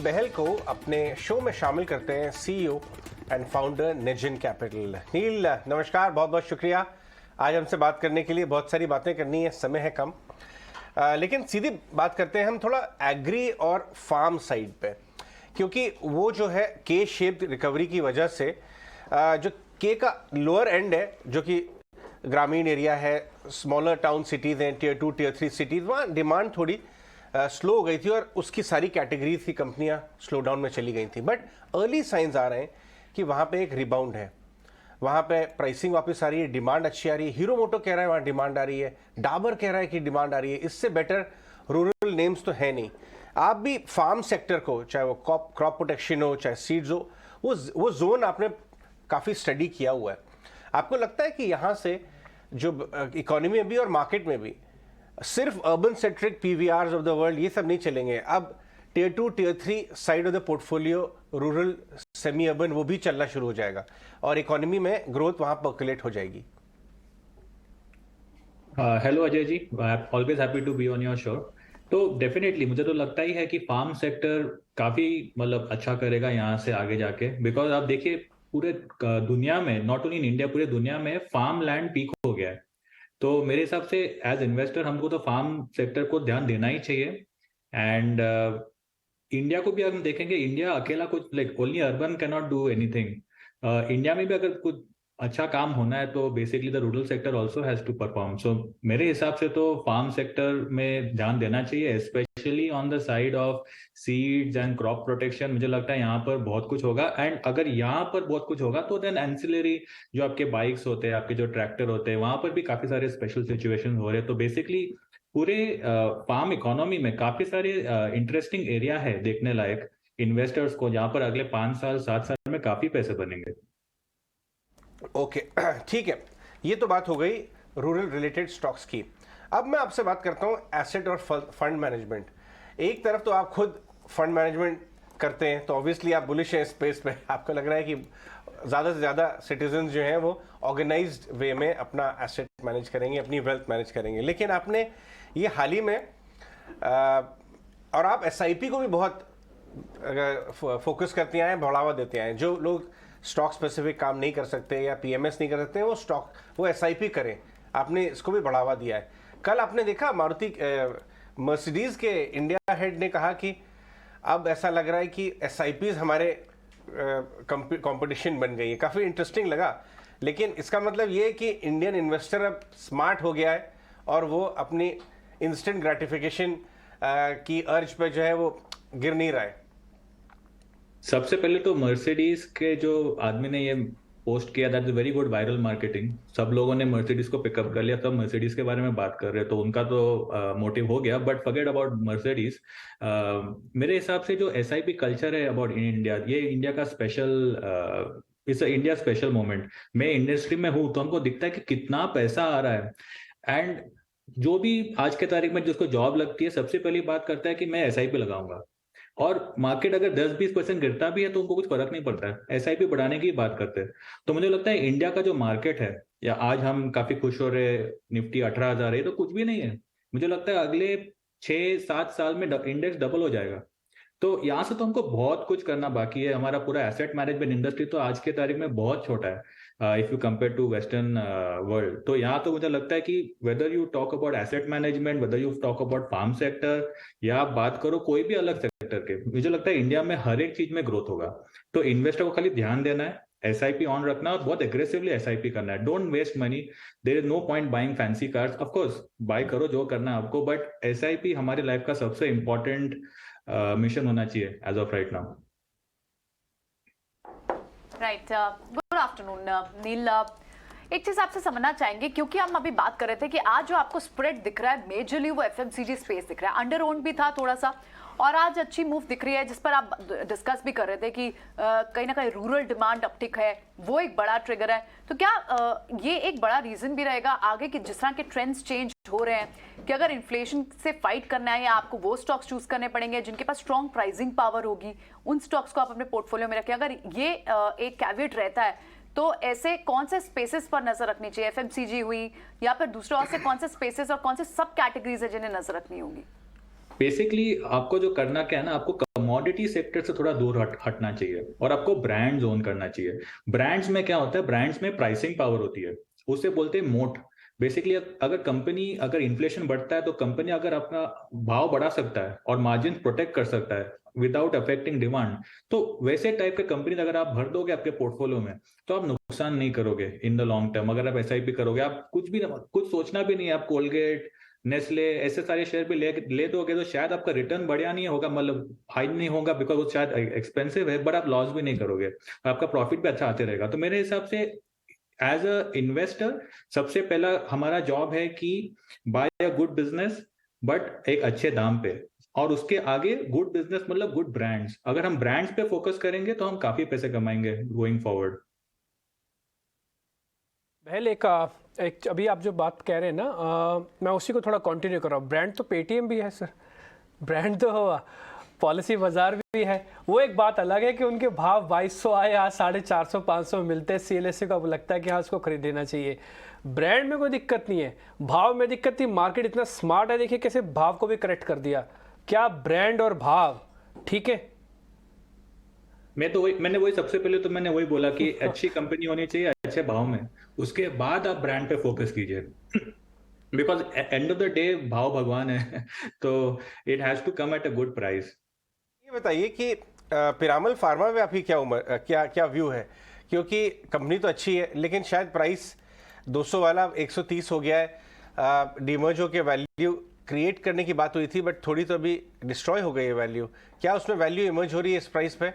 बहल को अपने शो में शामिल करते हैं सीईओ एंड फाउंडर निजिन कैपिटल। नील नमस्कार, बहुत बहुत शुक्रिया आज हमसे बात करने के लिए। बहुत सारी बातें करनी है, समय है कम, लेकिन सीधी बात करते हैं हम थोड़ा एग्री और फार्म साइड पे, क्योंकि वो जो है के शेप्ड रिकवरी की वजह से जो के का लोअर एंड है, जो कि ग्रामीण एरिया है, स्मॉलर टाउन सिटीज़ हैं, टियर 2 टियर 3 सिटीज़, वहाँ डिमांड थोड़ी स्लो हो गई थी और उसकी सारी कैटेगरीज की कंपनियां स्लो डाउन में चली गई थी। बट अर्ली साइंस आ रहे हैं कि वहाँ पे एक रिबाउंड है, वहाँ पे प्राइसिंग वापस आ रही है, डिमांड अच्छी आ रही है। हीरो मोटो कह रहा है वहाँ डिमांड आ रही है, डाबर कह रहा है कि डिमांड आ रही है। इससे बेटर रूरल नेम्स तो है नहीं। आप भी फार्म सेक्टर को, चाहे वो क्रॉप प्रोटेक्शन हो, चाहे सीड्स हो, वो जोन आपने काफ़ी स्टडी किया हुआ है। आपको लगता है कि यहाँ से जो इकोनॉमी में भी और मार्केट में भी सिर्फ urban centric PVRs of the world ये सब नहीं चलेंगे, अब tier 2 tier 3 side of the portfolio, rural semi urban, वो भी चलना शुरू हो जाएगा और इकोनॉमी में ग्रोथ वहां पर्कुलेट हो जाएगी? Hello Ajay ji, I am always happy to be on your show. तो डेफिनेटली मुझे तो लगता ही है कि फार्म सेक्टर काफी मतलब अच्छा करेगा यहाँ से आगे जाके, बिकॉज आप देखिए पूरे दुनिया में, नॉट ओनली इन इंडिया, पूरे दुनिया में फार्म लैंड पीक हो गया है। तो मेरे हिसाब से एज इन्वेस्टर हमको तो फार्म सेक्टर को ध्यान देना ही चाहिए। एंड इंडिया को भी हम देखेंगे, इंडिया अकेला कुछ like only urban can not do anything. India में भी अगर कुछ अच्छा काम होना है तो basically the rural sector also has to perform. So मेरे हिसाब से तो फार्म सेक्टर में ध्यान देना चाहिए, specially on the side of seeds and crop protection. मुझे लगता है यहाँ पर बहुत कुछ होगा। एंड अगर यहाँ पर बहुत कुछ होगा तो देन एंसिलरी जो आपके बाइक्स होते हैं, आपके जो ट्रैक्टर होते हैं, वहां पर भी काफी सारे स्पेशल सिचुएशन हो रहे हैं। तो बेसिकली पूरे फार्म इकोनॉमी में काफी सारे इंटरेस्टिंग एरिया है देखने लायक इन्वेस्टर्स को, जहां पर अगले 5 साल 7 साल में काफी पैसे बनेंगे। ओके, ठीक है, ये तो बात हो गई रूरल रिलेटेड स्टॉक्स की। अब मैं आपसे बात करता हूँ एसेट और फंड मैनेजमेंट। एक तरफ तो आप खुद फंड मैनेजमेंट करते हैं, तो ऑब्वियसली आप बुलिश हैं स्पेस पे। आपको लग रहा है कि ज़्यादा से ज़्यादा सिटीजन जो हैं वो ऑर्गेनाइज्ड वे में अपना एसेट मैनेज करेंगे, अपनी वेल्थ मैनेज करेंगे। लेकिन आपने ये हाल ही में और आप एसआईपी को भी बहुत फोकस करते आए हैं, बढ़ावा देते आए हैं। जो लोग स्टॉक स्पेसिफिक काम नहीं कर सकते या पीएमएस नहीं कर सकते, वो एसआईपी करें, आपने इसको भी बढ़ावा दिया है। कल आपने देखा मारुति मर्सिडीज के इंडिया हेड ने कहा कि अब ऐसा लग रहा है कि एसआईपीज हमारे कंपटीशन बन गई है। काफ़ी इंटरेस्टिंग लगा। लेकिन इसका मतलब ये है कि इंडियन इन्वेस्टर अब स्मार्ट हो गया है और वो अपनी इंस्टेंट ग्रेटिफिकेशन की अर्ज पे जो है वो गिर नहीं रहा है। सबसे पहले तो मर्सिडीज के जो आदमी ने ये पोस्ट किया, that is very good viral marketing. सब लोगों ने मर्सिडीज को पिकअप कर लिया, सब मर्सिडीज के बारे में बात कर रहे हैं, तो उनका तो मोटिव हो गया। But forget about Mercedes. मेरे हिसाब से जो एसआईपी कल्चर है अबाउट इन इंडिया, ये इंडिया का special it's India special moment. मैं इंडस्ट्री में हूँ तो हमको दिखता है कि कितना पैसा आ रहा है। एंड जो भी आज के तारीख में जिसको जॉब लगती है, सबसे पहली बात करता है कि मैं एसआईपी लगाऊंगा। और मार्केट अगर 10-20% गिरता भी है तो उनको कुछ फर्क नहीं पड़ता है, एसआईपी बढ़ाने की बात करते हैं। तो मुझे लगता है इंडिया का जो मार्केट है, या आज हम काफी खुश हो रहे, निफ्टी 18,000 है, तो कुछ भी नहीं है। मुझे लगता है अगले 6-7 साल में इंडेक्स डबल हो जाएगा। तो यहाँ से तो हमको बहुत कुछ करना बाकी है। हमारा पूरा एसेट मैनेजमेंट इंडस्ट्री तो आज के तारीख में बहुत छोटा है if you compare to western world. तो यहाँ तो मुझे लगता है कि whether you talk about asset management, whether you talk about farm sector, या आप बात करो कोई भी अलग सेक्टर के, मुझे लगता है इंडिया में हर एक चीज में ग्रोथ होगा। तो इन्वेस्टर को खाली ध्यान देना है, एसआईपी ऑन रखना और बहुत एग्रेसिवली एसआईपी करना है। Don't waste money, there is no point buying fancy cars. Of course buy करो जो करना है आपको, बट एसआईपी हमारी लाइफ का सबसे इंपॉर्टेंट मिशन होना चाहिए as of right now. Right, good afternoon Neel. एक चीज आपसे समझना चाहेंगे, क्योंकि हम अभी बात कर रहे थे कि आज जो आपको स्प्रेड दिख रहा है मेजरली वो एफएमसीजी स्पेस दिख रहा है, अंडर ओन्ड भी था थोड़ा सा, और आज अच्छी मूव दिख रही है जिस पर आप डिस्कस भी कर रहे थे कि कहीं ना कहीं रूरल डिमांड अपटिक है, वो एक बड़ा ट्रिगर है। तो क्या ये एक बड़ा रीजन भी रहेगा आगे कि जिस तरह के ट्रेंड्स चेंज हो रहे हैं कि अगर इन्फ्लेशन से फाइट करना है या आपको वो स्टॉक्स चूज करने पड़ेंगे जिनके पास स्ट्रॉन्ग प्राइसिंग पावर होगी, उन स्टॉक्स को आप अपने पोर्टफोलियो में रखें। अगर ये एक कैविएट रहता है तो ऐसे कौन से स्पेसेस पर नजर रखनी चाहिए? एफएमसीजी हुई या फिर दूसरे और से कौन से स्पेसेस और कौन से सब कैटेगरीज है जिन्हें नजर रखनी होगी? बेसिकली आपको जो करना क्या है ना, आपको कमोडिटी सेक्टर से थोड़ा दूर हटना चाहिए और आपको ब्रांड्स ओन करना चाहिए। ब्रांड्स में क्या होता है, ब्रांड्स में प्राइसिंग पावर होती है, उसे बोलते हैं मोट। बेसिकली अगर इन्फ्लेशन बढ़ता है तो कंपनी अगर अपना भाव बढ़ा सकता है और मार्जिन प्रोटेक्ट कर सकता है विदाउट अफेक्टिंग डिमांड, तो वैसे टाइप के कंपनी अगर आप भर दोगे आपके पोर्टफोलियो में तो आप नुकसान नहीं करोगे इन द लॉन्ग टर्म। अगर आप SIP करोगे, आप कुछ सोचना भी नहीं है, आप कोलगेट, नेस्ले ऐसे सारे शेयर भी ले दोगे तो शायद आपका रिटर्न बढ़िया नहीं होगा, मतलब हाई नहीं होगा, बिकॉज वो शायद एक्सपेंसिव है, बट आप लॉस भी नहीं करोगे, आपका प्रॉफिट भी अच्छा आते रहेगा। तो मेरे हिसाब से एज अ इन्वेस्टर सबसे पहला हमारा जॉब है कि buy a good business but एक अच्छे दाम पे, और उसके आगे गुड बिजनेस मतलब गुड ब्रांड्स। अगर हम ब्रांड्स पे फोकस करेंगे तो हम काफी पैसे कमाएंगे गोइंग फॉरवर्ड। पहल एक अभी आप जो बात कह रहे हैं ना, मैं उसी को थोड़ा कंटिन्यू कर रहा हूँ। ब्रांड तो पेटीएम भी है सर, ब्रांड तो पॉलिसी बाजार भी है। वो एक बात अलग है कि उनके भाव 2200 आए, आज 450 500 मिलते हैं, CLSA को अब लगता है कि हाँ उसको खरीद लेना चाहिए। ब्रांड में कोई दिक्कत नहीं है, भाव में दिक्कत थी। मार्केट इतना स्मार्ट है, देखिए कैसे भाव को भी करेक्ट कर दिया। क्या ब्रांड और भाव ठीक है? मैंने वही सबसे पहले तो मैंने वही बोला कि अच्छी कंपनी होनी चाहिए अच्छे भाव में, उसके बाद आप ब्रांड पे फोकस कीजिए, because end of the day भाव भगवान है तो it has to come at a good price. ये बताइए कि पिरामल फार्मा में आपकी क्या व्यू है, क्योंकि कंपनी तो अच्छी है लेकिन शायद प्राइस 200 वाला 130 हो गया है। डीमर्जो के वैल्यू क्रिएट करने की बात हुई थी बट थोड़ी तो अभी डिस्ट्रॉय हो गई है वैल्यू। क्या उसमें वैल्यू इमर्ज हो रही है इस प्राइस पे?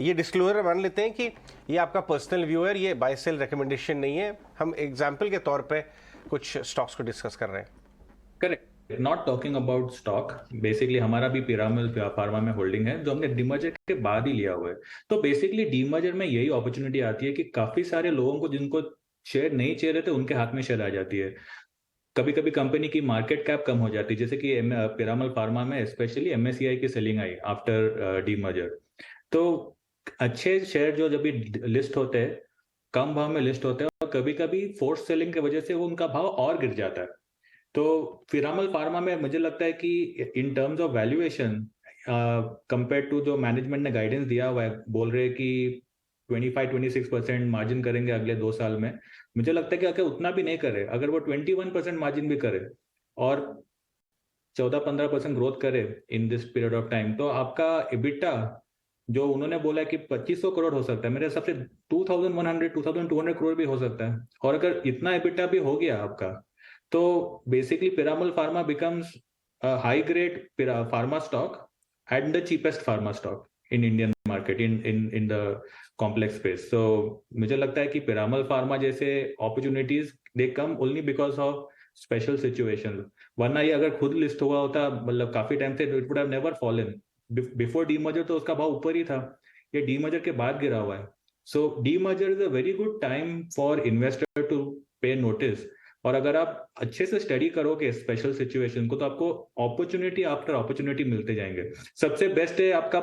ये डिस्क्लोजर मान लेते हैं कि ये आपका पर्सनल व्यू है, ये बाय सेल रिकमेंडेशन नहीं है, हम एग्जाम्पल के तौर पे कुछ स्टॉक्स को डिस्कस कर रहे हैं। Correct, not talking about stock. Basically हमारा भी पिरामल फार्मा में होल्डिंग है जो हमने डीमर्जर के बाद ही लिया हुआ है। तो बेसिकली डीमर्जर में यही अपॉर्चुनिटी आती है कि काफी सारे लोगों को जिनको शेयर नहीं चाहिए रहे थे उनके हाथ में शेयर आ जाती है। कभी कभी कंपनी की मार्केट कैप कम हो जाती है, जैसे कि पिरामल फार्मा में स्पेशली MSCI की सेलिंग आई आफ्टर डीमर्जर। तो अच्छे शेयर जो जब भी लिस्ट होते हैं कम भाव में लिस्ट होते हैं, और कभी कभी फोर्स सेलिंग की वजह से वो उनका भाव और गिर जाता है। तो पिरामल फार्मा में मुझे लगता है कि in terms of valuation compare to जो मैनेजमेंट ने गाइडेंस दिया हुआ है, बोल रहे हैं कि 25-26% मार्जिन करेंगे अगले 2 साल में। मुझे लगता है कि अगर उतना भी नहीं करे, अगर वो 21% मार्जिन भी करे और 14-15% ग्रोथ करे in this period of time, तो आपका EBITDA जो उन्होंने बोला है कि 2500 करोड़ हो सकता है, मेरे हिसाब से 2100-2200 करोड़ भी हो सकता है। और अगर इतना EBITDA भी हो गया आपका, तो basically Piramal pharma becomes high grade pharma stock and the cheapest pharma stock in Indian market in the complex space. तो मुझे लगता है कि पिरामल फार्मा जैसे opportunities they come only because of special situation, वरना ये अगर खुद लिस्ट हुआ होता, मतलब काफी टाइम से, it would have never fallen. Before demerger तो उसका भाव ऊपर ही था, ये डीमर्जर के बाद गिरा हुआ है। So demerger is a very good time for investor to pay notice, और अगर आप अच्छे से स्टडी करोगे स्पेशल सिचुएशन को तो आपको अपॉर्चुनिटी आफ्टर अपॉर्चुनिटी मिलते जाएंगे। सबसे बेस्ट है आपका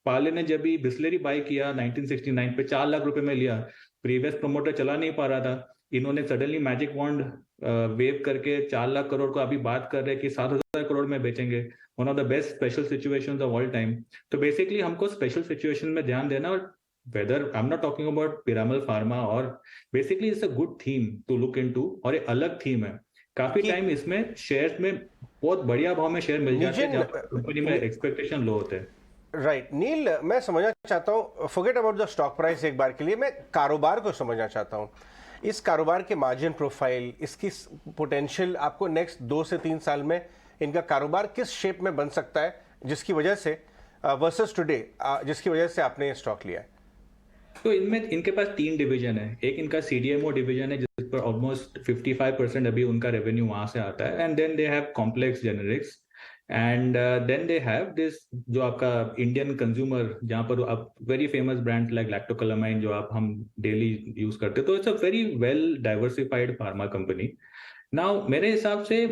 पार्ले ने जब भी बिस्लेरी बाय किया 1969 पे 4 लाख रुपए में लिया, प्रीवियस प्रमोटर चला नहीं पा रहा था, इन्होंने सडनली मैजिक वॉन्ड वेव करके 4 लाख करोड़ को अभी बात कर रहे हैं कि 7,000 करोड़ में बेचेंगे। One of the best special situations of all time. तो बेसिकली हमको स्पेशल सिचुएशन में ध्यान देना, और whether I am not talking about Piramal pharma, और basically it's a good theme to look into, और एक अलग थीम है। काफी टाइम इसमें शेयर्स में बहुत बढ़िया भाव में शेयर मिल जाते हैं जब कंपनी में एक्सपेक्टेशन लो होते हैं। राइट नील, मैं समझना चाहता हूँ, forget about the stock price एक बार के लिए, मैं कारोबार को समझना चाहता हूँ। इस कारोबार के मार्जिन प्रोफाइल, इसकी पोटेंशियल, आपको नेक्स्ट 2 से 3 साल में इनका कारोबार किस शेप में बन सकता है, जिसकी वजह से वर्सेस टुडे जिसकी वजह से आपने ये स्टॉक लिया है? तो इनमें इनके पास 3 डिवीजन है। एक इनका CDMO डिवीजन है जिस पर ऑलमोस्ट 55% अभी उनका रेवेन्यू वहां से आता है, and then they have complex generics, and then they have this जो आपका इंडियन कंज्यूमर, जहां पर आप very famous brand like Lacto Calamine जो हम डेली यूज करते हैं। तो it's a very well diversified pharma company. Now मेरे हिसाब से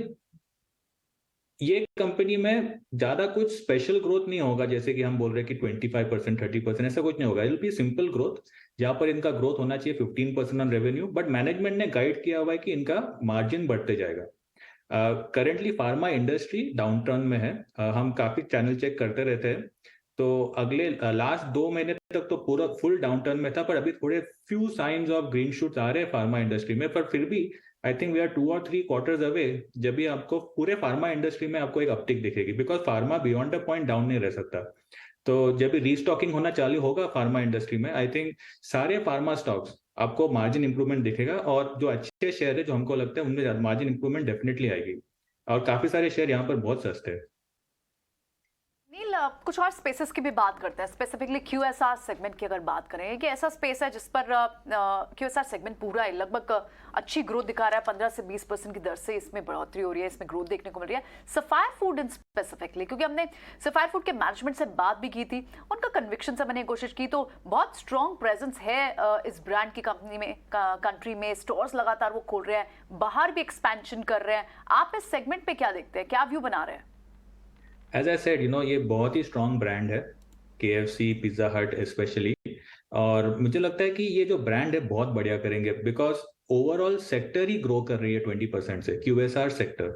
ये कंपनी में ज्यादा कुछ स्पेशल ग्रोथ नहीं होगा, जैसे कि हम बोल रहे हैं कि 25% 30%, ऐसा कुछ नहीं होगा। It will be simple growth, जहां पर इनका ग्रोथ होना चाहिए 15% ऑन रेवेन्यू, बट मैनेजमेंट ने गाइड किया हुआ है कि इनका मार्जिन बढ़ते जाएगा। Currently pharma industry down turn में है, हम काफी चैनल चेक करते रहते हैं, तो अगले लास्ट 2 महीने तक तो पूरा फुल डाउनटर्न में था, पर अभी थोड़े few signs of green shoots आ रहे हैं फार्मा इंडस्ट्री में। पर फिर भी आई थिंक वी आर 2 और 3 क्वार्टर्स अवे जब भी आपको पूरे फार्मा इंडस्ट्री में आपको एक अपटिक दिखेगी, because pharma beyond a point down नहीं रह सकता। तो जब भी रीस्टॉकिंग होना चालू होगा फार्मा इंडस्ट्री में, आई थिंक सारे फार्मा स्टॉक्स आपको मार्जिन इंप्रूवमेंट दिखेगा, और जो अच्छे शेयर है जो हमको लगता है उनमें मार्जिन इंप्रूवमेंट डेफिनेटली आएगी, और काफी सारे शेयर यहाँ पर बहुत सस्ते हैं। नील, कुछ और स्पेसेस की भी बात करते हैं, स्पेसिफिकली क्यूएसआर सेगमेंट की अगर बात करें कि ऐसा स्पेस है जिस पर क्यूएसआर सेगमेंट पूरा है लगभग अच्छी ग्रोथ दिखा रहा है, 15 से 20% की दर से इसमें बढ़ोतरी हो रही है, इसमें ग्रोथ देखने को मिल रही है। सफायर फूड इन स्पेसिफिकली, क्योंकि हमने सफायर फूड के मैनेजमेंट से बात भी की थी, उनका कन्विक्शन से मैंने कोशिश की, तो बहुत स्ट्रॉन्ग प्रेजेंस है इस ब्रांड की कंपनी में, कंट्री में स्टोर्स लगातार वो खोल रहे हैं, बाहर भी एक्सपेंशन कर रहे हैं। आप इस सेगमेंट पे क्या देखते हैं, क्या व्यू बना रहे हैं? एज आई सेड, ये बहुत ही स्ट्रॉन्ग ब्रांड है, KFC, पिज्जा हट स्पेशली, और मुझे लगता है कि ये जो ब्रांड है बहुत बढ़िया करेंगे, because overall sector he grow कर रही है 20% से, QSR सेक्टर।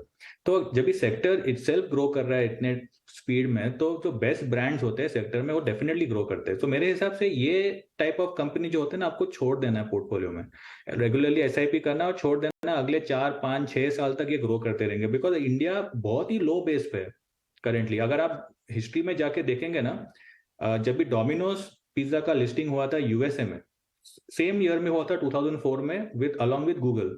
तो जब भी सेक्टर इटसेल्फ ग्रो कर रहा है इतने स्पीड में, तो जो बेस्ट ब्रांड्स होते हैं सेक्टर में वो डेफिनेटली ग्रो करते हैं। तो मेरे हिसाब से ये टाइप ऑफ कंपनी जो होते हैं ना, आपको छोड़ देना है पोर्टफोलियो में, रेगुलरली SIP करना और छोड़ देना, अगले 4, 5, 6 साल तक ये ग्रो करते रहेंगे, बिकॉज इंडिया बहुत ही लो बेस पे है करेंटली। अगर आप हिस्ट्री में जाके देखेंगे ना, जब भी डोमिनोज पिज्जा का लिस्टिंग हुआ था USA में, सेम ईयर में हुआ था 2004 में, विद अलॉन्ग विद गूगल।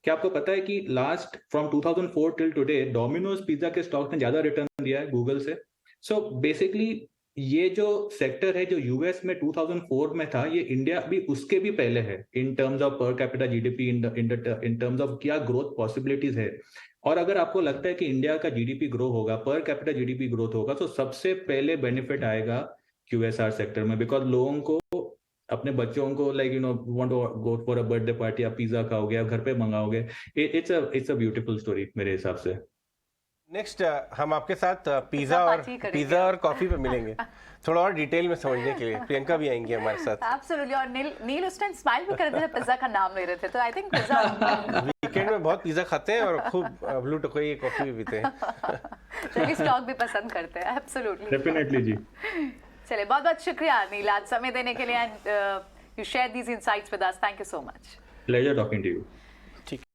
क्या आपको पता है कि last from 2004 till today Domino's pizza के स्टॉक ने ज्यादा रिटर्न दिया है गूगल से। सो बेसिकली ये जो सेक्टर है जो US में 2004 में था, ये इंडिया भी उसके भी पहले है इन terms of per capita GDP, in terms of क्या ग्रोथ पॉसिबिलिटीज है। और अगर आपको लगता है कि इंडिया का GDP ग्रो होगा, पर कैपिटा GDP ग्रोथ होगा, तो सबसे पहले बेनिफिट आएगा QSR सेक्टर में, बिकॉज लोगों को अपने बच्चों को want to go for a birthday party, आप पिज्जा खाओगे, आप घर पे मंगाओगे, इट्स अ ब्यूटीफुल स्टोरी मेरे हिसाब से। नेक्स्ट हम आपके साथ पिज्जा और कॉफी पे मिलेंगे थोड़ा और डिटेल में समझने के लिए। प्रियंका भी आएंगी हमारे साथ। एब्सोल्युटली, और नील उस टाइम स्माइल भी कर रहे थे जब पिज्जा का नाम ले रहे थे, तो आई थिंक पिज्जा वीकेंड में बहुत पिज्जा खाते हैं और खूब ब्लू टोकाई कॉफी भी पीते हैं। चलिए, स्टॉक भी पसंद करते हैं, एब्सोल्युटली, डेफिनेटली जी। चलिए, बहुत बहुत शुक्रिया नील आज समय देने के लिए, and you share these insights with us. Thank you so much. Pleasure talking to you.